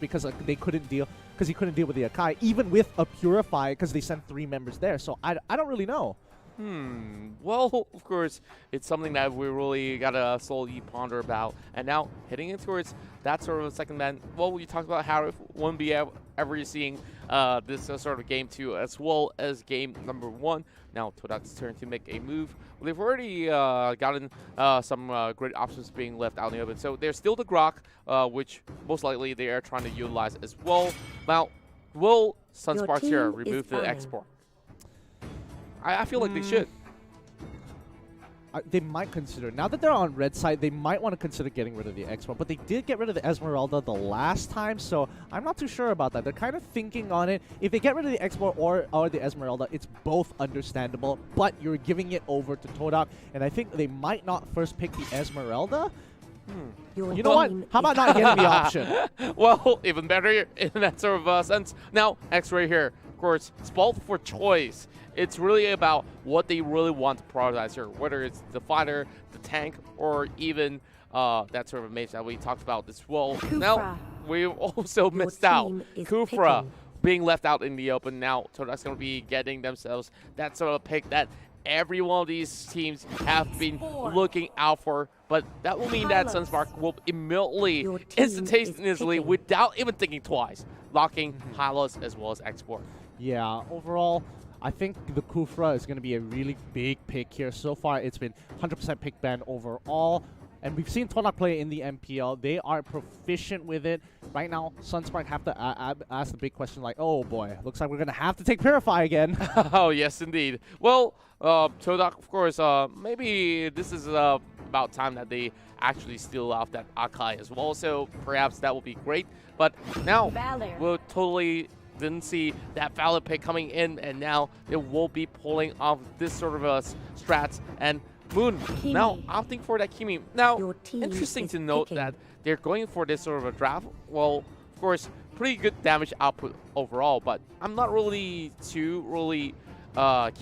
because they couldn't deal because he couldn't deal with the Akai, even with a Purify because they sent 3 members there. So I don't really know. Well, of course, it's something that we really gotta slowly ponder about. And now heading in towards that sort of second man. Well, you talked about how it won't be ever seeing this sort of game 2 as well as game number 1. Now Todak's turn to make a move. Well, they've already gotten some great options being left out in the open. So there's still the Grok, which most likely they are trying to utilize as well. Now, will Sunsparks here remove the export? I feel like they should. They might consider, now that they're on red side, they might want to consider getting rid of the export, but they did get rid of the Esmeralda the last time, so I'm not too sure about that. They're kind of thinking on it. If they get rid of the export or the Esmeralda, it's both understandable, but you're giving it over to Todak, and I think they might not first pick the Esmeralda. You know what? How about not getting the option? Well, even better in that sort of sense. Now, X-Ray here, of course, it's both for choice. It's really about what they really want to prioritize here, whether it's the fighter, the tank, or even that sort of mage that we talked about as well. Kufra. Now, we've also missed out Kufra being left out in the open. Now, Todak's going to be getting themselves that sort of pick that every one of these teams have been looking out for. But that will mean that Sunspark will immediately, instantaneously, without even thinking twice, locking Hylos as well as Export. Yeah, overall, I think the Kufra is going to be a really big pick here. So far, it's been 100% pick ban overall. And we've seen Todak play in the MPL. They are proficient with it. Right now, Sunspark have to ask the big question like, oh boy, looks like we're going to have to take Purify again. Oh, yes, indeed. Well, Todak, of course, maybe this is about time that they actually steal off that Akai as well. So perhaps that will be great. But now, we'll totally didn't see that valid pick coming in, and now they will be pulling off this sort of strats. And Moon Kimi. Now opting for that Kimi. Now, interesting to note that they're going for this sort of a draft. Well, of course, pretty good damage output overall, but I'm not really too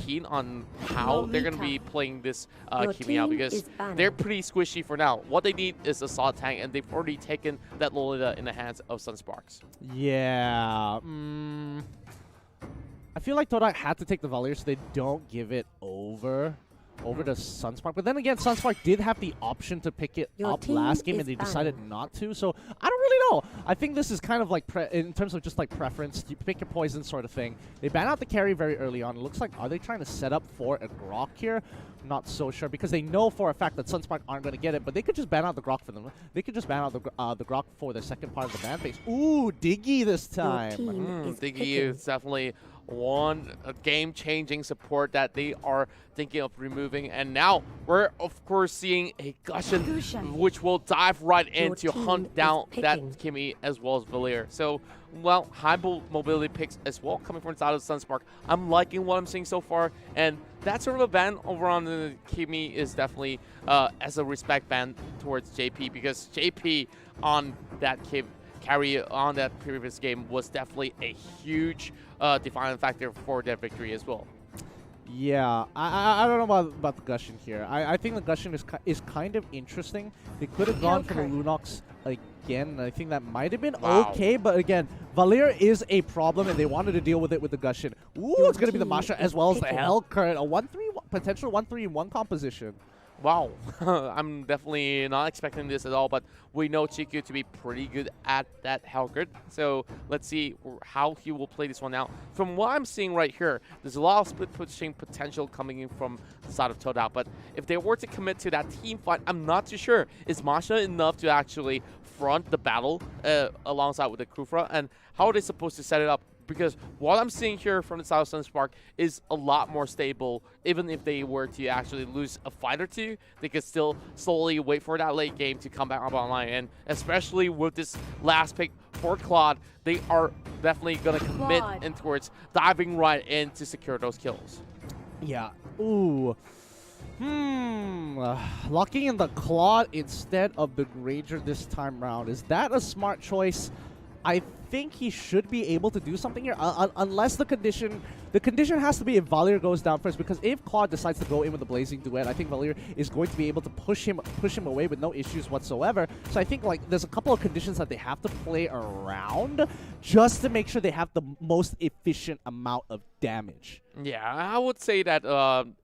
keen on how they're going to be playing this Kimi out, because they're pretty squishy for now. What they need is a solid tank, and they've already taken that Lolita in the hands of Sunsparks. Yeah. I feel like Todak had to take the Valier so they don't give it over to Sunspark. But then again, Sunspark did have the option to pick it up last game, and they decided not to. So I don't really know. I think this is kind of like, in terms of just like preference, you pick your poison sort of thing. They ban out the carry very early on. It looks like, are they trying to set up for a Grok here? Not so sure, because they know for a fact that Sunspark aren't going to get it, but they could just ban out the Grok for them. They could just ban out the Grok for the second part of the ban phase. Ooh, Diggy this time. Diggy is definitely one game-changing support that they are thinking of removing. And now we're, of course, seeing a Gushing, which will dive right in to hunt down that Kimi as well as Valier. So, well, high mobility picks as well coming from the side of Sunspark. I'm liking what I'm seeing so far, and that sort of a ban over on the Kimi is definitely as a respect ban towards JP, because JP on that carry on that previous game was definitely a huge defining factor for their victory as well. Yeah, I don't know about the Gushing here. I think the Gushing is kind of interesting. They could have gone for the Lunox again, and I think that might have been okay. But again, Valier is a problem, and they wanted to deal with it with the Gushing. Ooh, it's going to be the Masha as well as the Hellcurt. A potential 1-3-1 composition. Wow, I'm definitely not expecting this at all, but we know Chikyu to be pretty good at that Hellcurt, so let's see how he will play this one out. From what I'm seeing right here, there's a lot of split pushing potential coming in from the side of Todak, but if they were to commit to that team fight, I'm not too sure. Is Masha enough to actually front the battle alongside with the Kufra, and how are they supposed to set it up? Because what I'm seeing here from the side of Sunspark is a lot more stable. Even if they were to actually lose a fight or two, they could still slowly wait for that late game to come back up online. And especially with this last pick for Claude, they are definitely going to commit in towards diving right in to secure those kills. Yeah. Ooh. Locking in the Claude instead of the Ranger this time round. Is that a smart choice? I think he should be able to do something here, unless the condition has to be if Valier goes down first, because if Claude decides to go in with the Blazing Duet, I think Valier is going to be able to push him away with no issues whatsoever. So I think like there's a couple of conditions that they have to play around just to make sure they have the most efficient amount of damage. Yeah, I would say that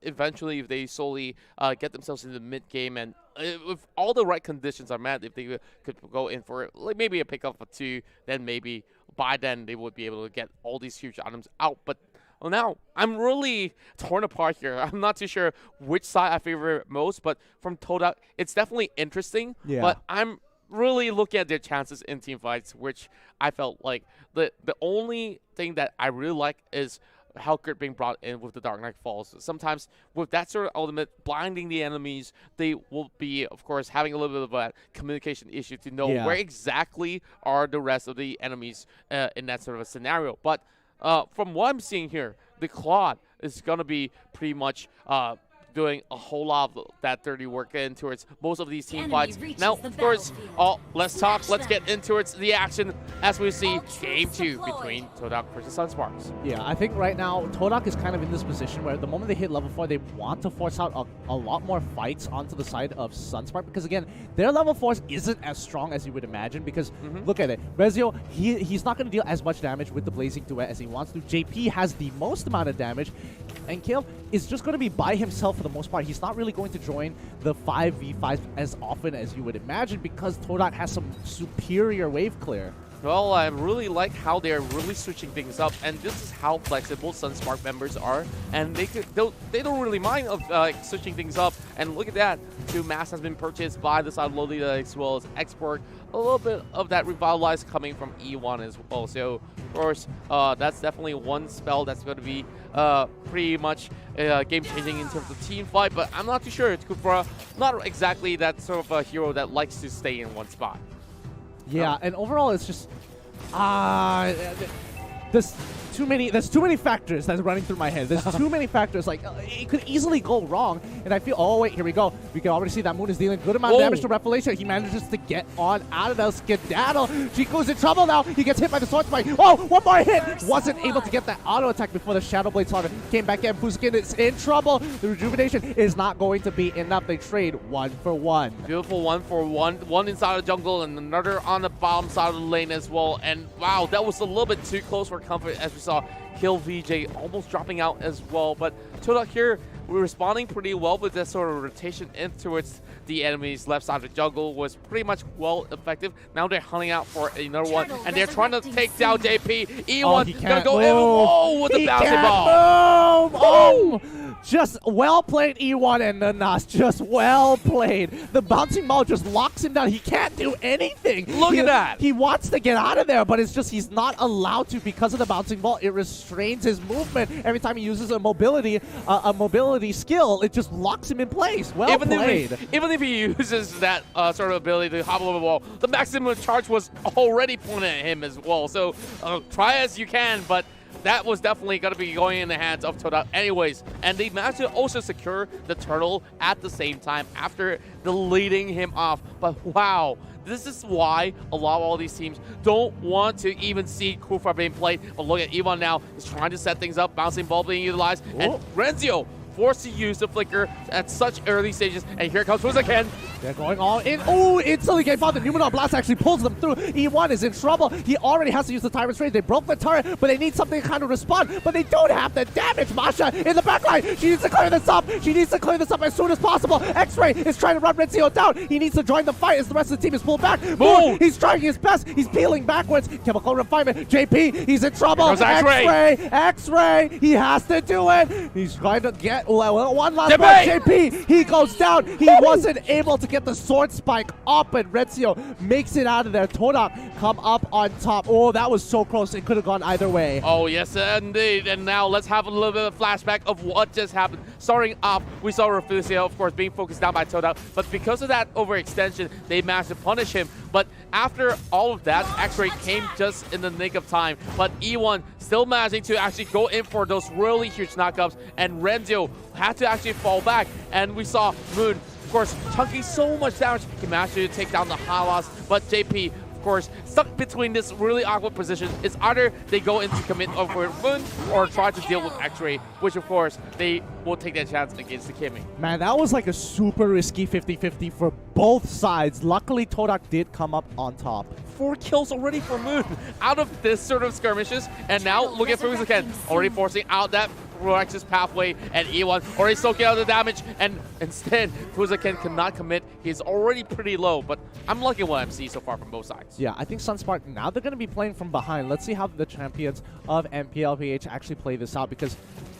eventually if they solely get themselves into the mid-game and if all the right conditions are met, if they could go in for like maybe a pickup for 2, then maybe by then they would be able to get all these huge items out. But now I'm really torn apart here. I'm not too sure which side I favor most, but from Todak, it's definitely interesting. Yeah. But I'm really looking at their chances in team fights, which I felt like the only thing that I really like is Helgert being brought in with the Dark Knight Falls. Sometimes with that sort of ultimate blinding the enemies, they will be, of course, having a little bit of a communication issue to know where exactly are the rest of the enemies in that sort of a scenario. But from what I'm seeing here, the Claude is going to be pretty much doing a whole lot of that dirty work in towards most of these team fights. Now, of course, let's get into the action as we see Game 2 between Todak versus Sunsparks. Yeah, I think right now Todak is kind of in this position where the moment they hit level 4, they want to force out a lot more fights onto the side of Sunspark, because again, their level 4 isn't as strong as you would imagine, because look at it. Rezio, he's not going to deal as much damage with the Blazing Duet as he wants to. JP has the most amount of damage, and Kale is just going to be by himself for the most part. He's not really going to join the 5v5s as often as you would imagine, because Todak has some superior wave clear. Well, I really like how they're really switching things up, and this is how flexible Sunspark members are, and they don't really mind of switching things up. And look at that, 2 masks has been purchased by the side of Lolita as well as Export. A little bit of that revitalize coming from E1 as well. So, of course, that's definitely one spell that's going to be pretty much game-changing in terms of team fight, but I'm not too sure. It's Kufra, not exactly that sort of a hero that likes to stay in one spot. Yeah, and overall, it's just there's too many factors that's running through my head. There's too many factors. Like it could easily go wrong, and I feel. Oh wait, here we go. We can already see that Moon is dealing good amount of damage to Revelation. He manages to get on out of the skedaddle. Chico's in trouble now. He gets hit by the sword spike. Oh, one more hit. Wasn't able to get that auto attack before the Shadow Blade Slaughter came back in. Fuskin is in trouble. The rejuvenation is not going to be enough. They trade 1 for 1. Beautiful 1 for 1. One inside of the jungle and another on the bottom side of the lane as well. And wow, that was a little bit too close for comfort as we saw Kill VJ almost dropping out as well. But Todak here, we're responding pretty well with that sort of rotation in towards the enemy's left side of the jungle was pretty much well effective. Now they're hunting out for another one, and they're trying to take down JP. E1 gonna go in. Whoa, with the bouncing ball. Oh, just well played, E1 and Nanas. Just well played. The bouncing ball just locks him down. He can't do anything. Look at that. He wants to get out of there, but it's just he's not allowed to because of the bouncing ball. It restrains his movement every time he uses a mobility skill. It just locks him in place. Well played. Even if he uses that sort of ability to hop over the wall, the maximum charge was already pointed at him as well. So try as you can, but that was definitely going to be going in the hands of Todak anyways. And they managed to also secure the turtle at the same time after deleting him off. But wow, this is why a lot of all these teams don't want to even see Kufra being played. But look at Ivan now. He's trying to set things up, bouncing ball being utilized. Ooh. And Renzio forced to use the flicker at such early stages. And here comes Fuz again. They're going all in. Oh, instantly getting found. The Numenor Blast actually pulls them through. E1 is in trouble. He already has to use the Tyrant's Rage. They broke the turret, but they need something to kind of respond. But they don't have the damage. Masha in the backline. She needs to clear this up. She needs to clear this up as soon as possible. X-Ray is trying to run Renzio down. He needs to join the fight as the rest of the team is pulled back. Moon, he's trying his best. He's peeling backwards. Chemical Refinement. JP, he's in trouble. X-Ray. X-Ray. He has to do it. He's trying to get one last one. JP, he goes down. He wasn't able to get the sword spike up, and Renzio makes it out of there. Todak come up on top. Oh, that was so close. It could have gone either way. Oh, yes, indeed. And now let's have a little bit of flashback of what just happened. Starting off, we saw Rafucio, of course, being focused down by Todak, but because of that overextension, they managed to punish him. But after all of that, X-Ray came just in the nick of time. But E1 still managing to actually go in for those really huge knockups, and Renzio had to actually fall back. And we saw Moon, of course, chunking so much damage. He managed to take down the Halas, but JP course, stuck between this really awkward position. It's either they go into commit over Moon or try to deal with X-Ray, which of course they will take that chance against the Kimmy. Man, that was like a super risky 50-50 for both sides. Luckily, Todak did come up on top. 4 kills already for Moon out of this sort of skirmishes, and now look at Fuza again, already forcing out that Rex's pathway, and E1 already soaking out the damage, and instead Fuzaken cannot commit. He's already pretty low, but I'm liking what I'm seeing so far from both sides. Yeah, I think Sunspark, now they're going to be playing from behind. Let's see how the champions of MPLPH actually play this out, because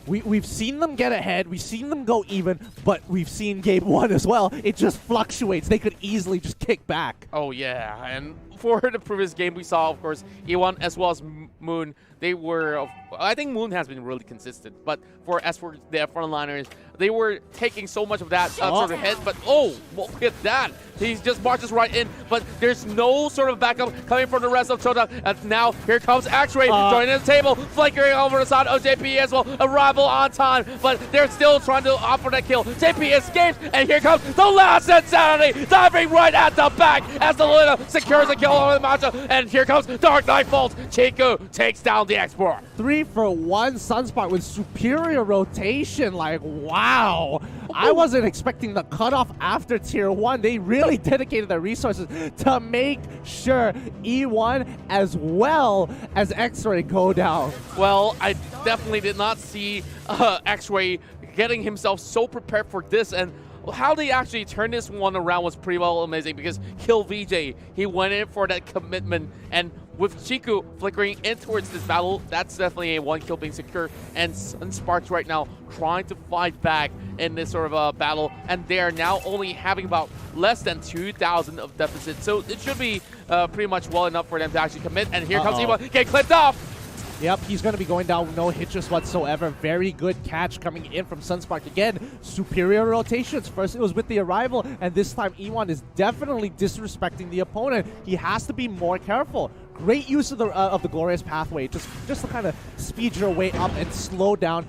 we've seen them get ahead, we've seen them go even, but we've seen game 1 as well. It just fluctuates. They could easily just kick back. Oh yeah, and for the previous game we saw, of course, E1 as well as Moon, they were, I think Moon has been really consistent, but as for their frontliners, they were taking so much of that sort of hit, but oh, look at that. He just marches right in, but there's no sort of backup coming from the rest of Todak. And now here comes X-Ray joining the table, flickering over the side of JP as well. Arrival on time, but they're still trying to opt for that kill. JP escapes, and here comes the last insanity, diving right at the back as the Luna secures a kill over the Macho. And here comes Dark Knight Fault. Chiku takes down the export. 3-for-1 Sunspot with superior rotation. Like, wow. I wasn't expecting the cutoff after tier 1. They really dedicated their resources to make sure E1 as well as X-Ray go down. Well, I definitely did not see X-Ray getting himself so prepared for this, and how they actually turned this one around was pretty well amazing, because Kill VJ, he went in for that commitment, and with Chiku flickering in towards this battle, that's definitely a 1 kill being secure, and Sunsparks right now trying to fight back in this sort of battle, and they're now only having about less than 2,000 of deficit, so it should be pretty much well enough for them to actually commit, and here comes E1, get clipped off! Yep, he's going to be going down with no hitches whatsoever. Very good catch coming in from Sunspark. Again, superior rotations. First it was with the arrival, and this time E1 is definitely disrespecting the opponent. He has to be more careful. Great use of the glorious pathway, just to kind of speed your way up and slow down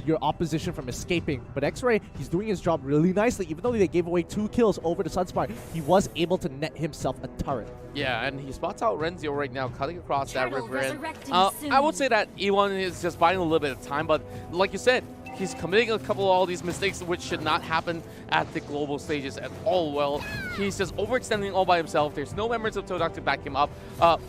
your opposition from escaping. But X-Ray, he's doing his job really nicely. Even though they gave away 2 kills over to Sunspark, he was able to net himself a turret. Yeah, and he spots out Renzio right now, cutting across that river. And I would say that E1 is just buying a little bit of time, but like you said, he's committing a couple of all these mistakes which should not happen at the global stages at all. Well, he's just overextending all by himself. There's no members of Todak to back him up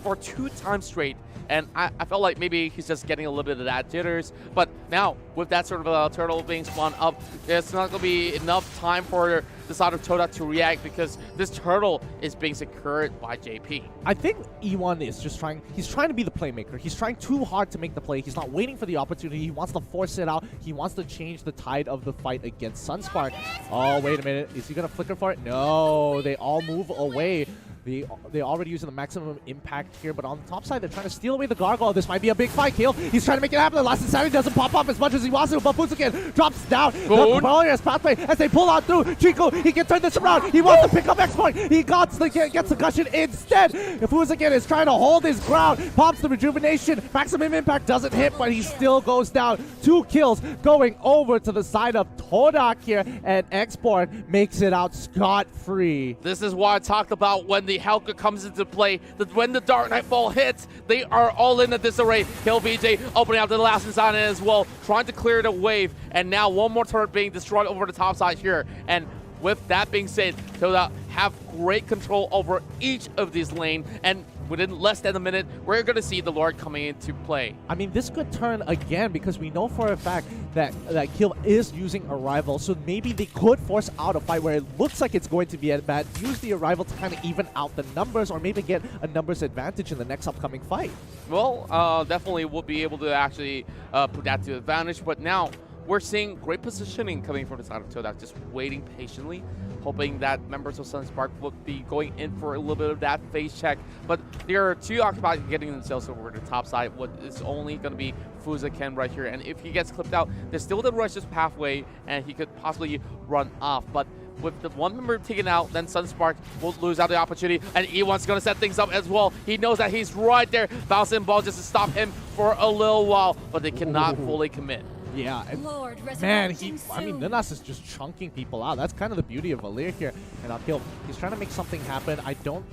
for 2 times straight. And I felt like maybe he's just getting a little bit of that jitters. But now, with that sort of turtle being spawned up, there's not going to be enough time for the side of Todak to react, because this turtle is being secured by JP. I think E1 is just he's trying to be the playmaker. He's trying too hard to make the play. He's not waiting for the opportunity. He wants to force it out. He wants to change the tide of the fight against Sunspark. Oh, wait a minute. Is he going to flicker for it? No, they all move away. They already using the maximum impact here, but on the top side, they're trying to steal away the gargoyle. This might be a big fight, Kill. He's trying to make it happen. The last insanity doesn't pop up as much as he wants to, but Fuzaken drops down. The glorious pathway as they pull on through. Chico, he can turn this around. He wants to pick up exploit. He gets the cushion instead. Fuzaken is trying to hold his ground. Pops the rejuvenation. Maximum impact doesn't hit, but he still goes down. 2 kills going over to the side of Todak here, and Export makes it out scot-free. This is what I talked about when the Helka comes into play, that when the Dark Nightfall hits, they are all in a disarray. Kill VJ opening up the last inside as well, trying to clear the wave, and now one more turret being destroyed over the top side here. And with that being said, Todak have great control over each of these lanes, and within less than a minute, we're going to see the Lord coming into play. I mean, this could turn again, because we know for a fact that Kill is using Arrival, so maybe they could force out a fight where it looks like it's going to be at bad, use the Arrival to kind of even out the numbers, or maybe get a numbers advantage in the next upcoming fight. Well, definitely we'll be able to actually put that to advantage, but now we're seeing great positioning coming from the side of Todak, just waiting patiently, hoping that members of Sunspark will be going in for a little bit of that phase check. But there are 2 occupied getting themselves over the top side. What is only going to be Fuzaken right here. And if he gets clipped out, there's still the Rush's pathway, and he could possibly run off. But with the 1 member taken out, then Sunspark will lose out the opportunity, and E1's going to set things up as well. He knows that he's right there. Bouncing ball just to stop him for a little while, but they cannot fully commit. Yeah, and Lord, man, resurrecting I mean, soon. Ninas is just chunking people out. That's kind of the beauty of Valir here. And uphill, he's trying to make something happen.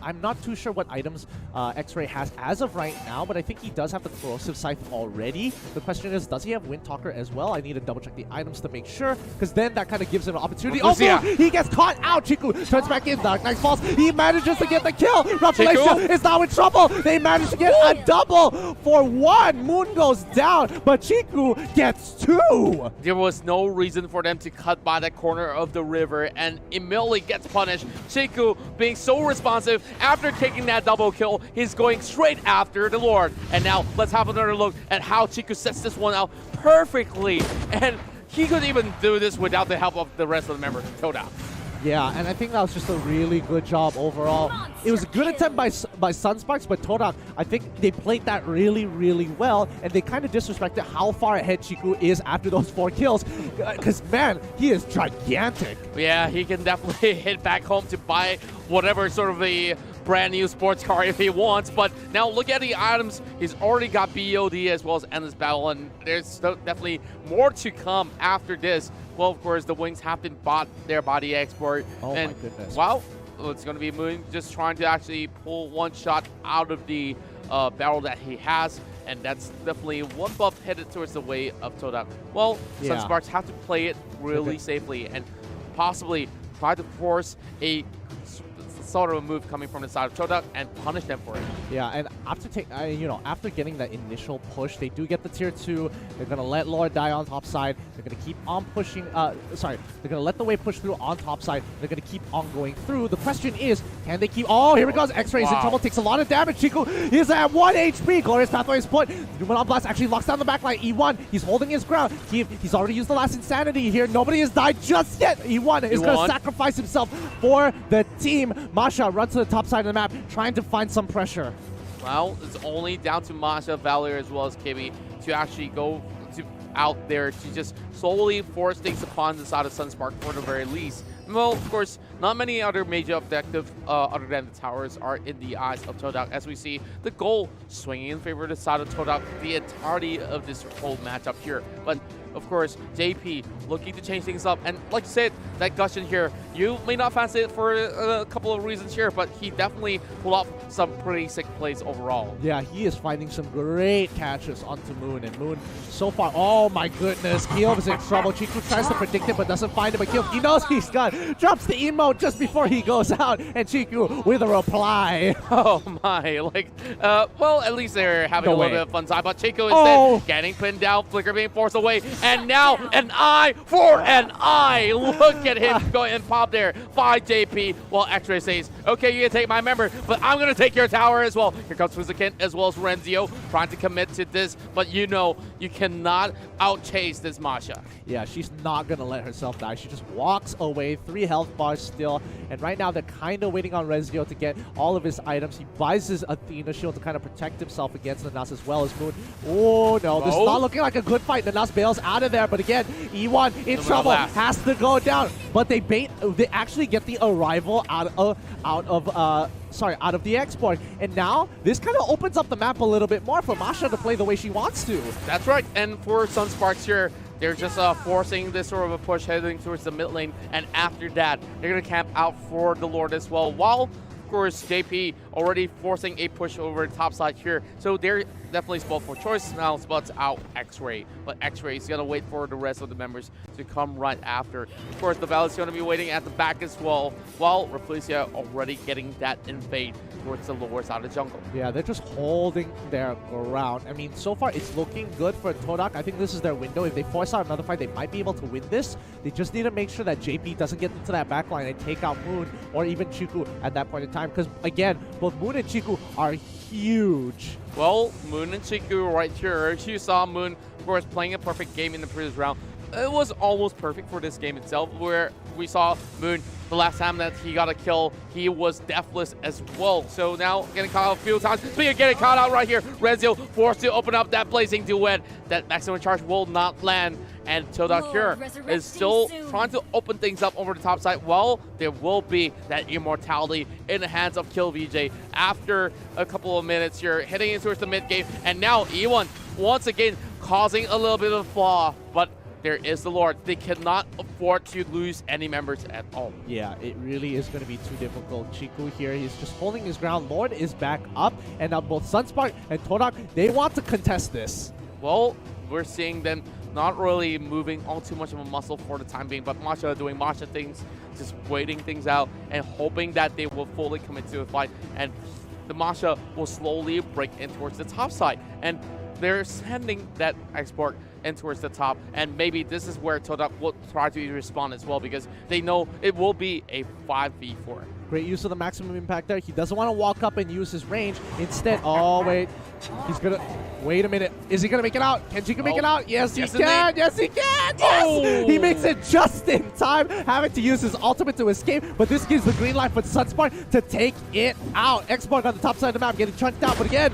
I'm not too sure what items X-Ray has as of right now, but I think he does have the Corrosive Scythe already. The question is, does he have Windtalker as well? I need to double check the items to make sure, because then that kind of gives him an opportunity. Oh, Lucia. he gets caught out. Chiku turns back in. Dark Knight falls. He manages to get the kill. Rafflesia is now in trouble. They manage to get a double for one. Moon goes down, but Chiku gets two. There was no reason for them to cut by the corner of the river, and immediately gets punished. Chiku being so responsive after taking that double kill, he's going straight after the Lord. And now let's have another look at how Chiku sets this one out perfectly. And he could even do this without the help of the rest of the members of Todak. Yeah, and I think that was just a really good job overall. It was a good attempt by Sunsparks, but Todak, I think they played that really, really well, and they kind of disrespected how far ahead Chiku is after those 4 kills, because, man, he is gigantic. Yeah, he can definitely hit back home to buy whatever sort of a brand new sports car if he wants. But now look at the items. He's already got BOD as well as Endless Battle, and there's definitely more to come after this. Well, of course, the wings have been bought there by the export. Oh, and my goodness. Well, it's going to be Moon just trying to actually pull one shot out of the barrel that he has. And that's definitely one buff headed towards the way of Todak. Well, Yeah. Sunsparks have to play it really safely and possibly try to force a sort of a move coming from the side of Todak and punish them for it. Yeah, and after getting that initial push, they do get the tier 2. They're gonna let Lord die on top side. They're gonna keep on pushing. They're gonna let the wave push through on top side. They're gonna keep on going through. The question is, can they keep? Oh, here it goes. X-Ray is in trouble. Takes a lot of damage. Chiku is at 1 HP. Glorious Pathway is put. Numenon Blast actually locks down the backline. E1, he's holding his ground. He's already used the last insanity here. Nobody has died just yet. E1 is gonna sacrifice himself for the team. Masha runs to the top side of the map, trying to find some pressure. Well, it's only down to Masha, Valir, as well as KB to actually go out there to just slowly force things upon the side of Sunspark for the very least. Well, of course, not many other major objectives other than the towers are in the eyes of Todak, as we see the goal swinging in favor of the side of Todak the entirety of this whole matchup here. But of course, JP looking to change things up. And like you said, that Gushing here, you may not fancy it for a couple of reasons here, but he definitely pulled off some pretty sick plays overall. Yeah, he is finding some great catches onto Moon. And Moon, so far, oh my goodness, Keelv is in trouble. Chiku tries to predict it, but doesn't find it. But Keelv, he knows he's got, drops the emote just before he goes out. And Chiku with a reply. Oh my, well, at least they're having No a little way. bit of fun time. But Chiku instead getting pinned down, Flicker being forced away. And now an eye for an eye. Look at him go and pop there by JP. While X-Ray says, okay, you can take my member, but I'm going to take your tower as well. Here comes Fuzakin as well as Renzio trying to commit to this. But you know, you cannot outchase this Masha. Yeah, she's not going to let herself die. She just walks away. 3 health bars still. And right now, they're kind of waiting on Renzio to get all of his items. He buys his Athena shield to kind of protect himself against Nanas as well as Moon. Oh, no. This is not looking like a good fight. Nanas bails out of there. But again, E1 in trouble. Has to go down. But they actually get the arrival out of the export. And now, this kind of opens up the map a little bit more for Masha to play the way she wants to. That's right. And for Sunsparks here, they're just forcing this sort of a push heading towards the mid lane. And after that, they're going to camp out for the Lord as well. While, of course, JP already forcing a push over the top side here. So they're definitely spot for choice. Now spots out X-Ray. But X-Ray is going to wait for the rest of the members to come right after. Of course, the Valley's going to be waiting at the back as well, while Rafflesia already getting that invade towards the lower side of the jungle. Yeah, they're just holding their ground. I mean, so far it's looking good for Todak. I think this is their window. If they force out another fight, they might be able to win this. They just need to make sure that JP doesn't get into that backline and take out Moon or even Chiku at that point in time. Because, again, both Moon and Chiku are huge. Well, Moon and Chiku right here. You saw Moon, of course, playing a perfect game in the previous round. It was almost perfect for this game itself, where we saw Moon, the last time that he got a kill, he was deathless as well. So now getting caught out a few times. Speaking of getting caught out right here, Renzio forced to open up that blazing duet. That maximum charge will not land. And Todak here is still trying to open things up over the top side. Well, there will be that immortality in the hands of Kill VJ after a couple of minutes here, heading in towards the mid game. And now E1 once again causing a little bit of flaw, but there is the Lord. They cannot afford to lose any members at all. Yeah, it really is going to be too difficult. Chiku here, he's just holding his ground. Lord is back up, and now both Sunspark and Todak, they want to contest this. Well, we're seeing them not really moving all too much of a muscle for the time being, but Masha doing Masha things, just waiting things out and hoping that they will fully commit to a fight, and the Masha will slowly break in towards the top side, and they're sending that export in towards the top, and maybe this is where Todak will try to respond as well, because they know it will be a 5v4. Great use of the maximum impact there. He doesn't want to walk up and use his range. Instead, oh, wait. He's going to... Wait a minute. Is he going to make it out? Kenji can make it out? Yes, he can. Yes, he can. Yes! Oh. He makes it just in time, having to use his ultimate to escape, but this gives the green light for Sunspark to take it out. Xmark on the top side of the map getting chunked out, but again,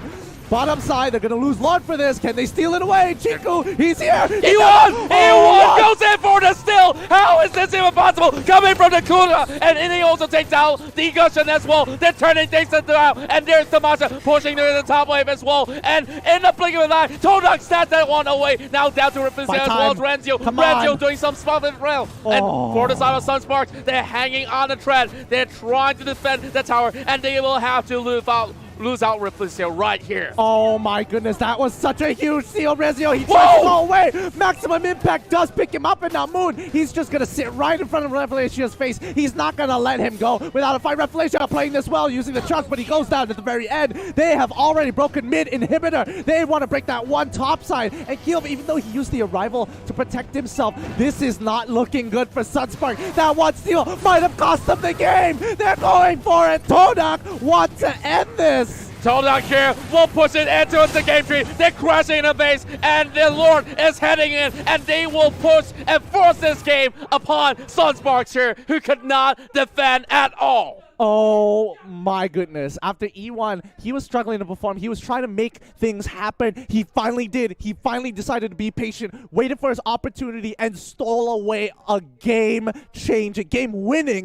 bottom side, they're going to lose Lord for this. Can they steal it away? Chiku, he's here. He won! He won! Goes in for the steal! How is this even possible? Coming from the Kuna, and he also takes out the Gushin as well. They're turning things around, and there's Tamasha pushing to the top wave as well. And in the blink of an eye, Todak stats that one away. Now down to Rufusio as well as Renzio. Renzio doing some stuff as well. And for the side of Sunsparks, they're hanging on the thread. They're trying to defend the tower, and they will have to lose out Rufusio right here. Oh my goodness, that was such a huge steal. Renzio, he tries to go away. Maximum impact does pick him up, and now Moon, he's just going to sit right in front of Revelacio's face. He's not going to let him go without a fight. Revelacio playing this well, using the chunks, but he goes down at the very end. They have already broken mid inhibitor. They want to break that one top side and kill him, even though he used the arrival to protect himself. This is not looking good for Sunspark. That one steal might have cost them the game. They're going for it. Todak wants to end this. Todak here will push it into the game tree. They're crashing in the base, and the Lord is heading in, and they will push and force this game upon Sunsparks here, who could not defend at all. Oh my goodness. After E1, he was struggling to perform. He was trying to make things happen. He finally did. He finally decided to be patient, waited for his opportunity, and stole away a game-changing, game-winning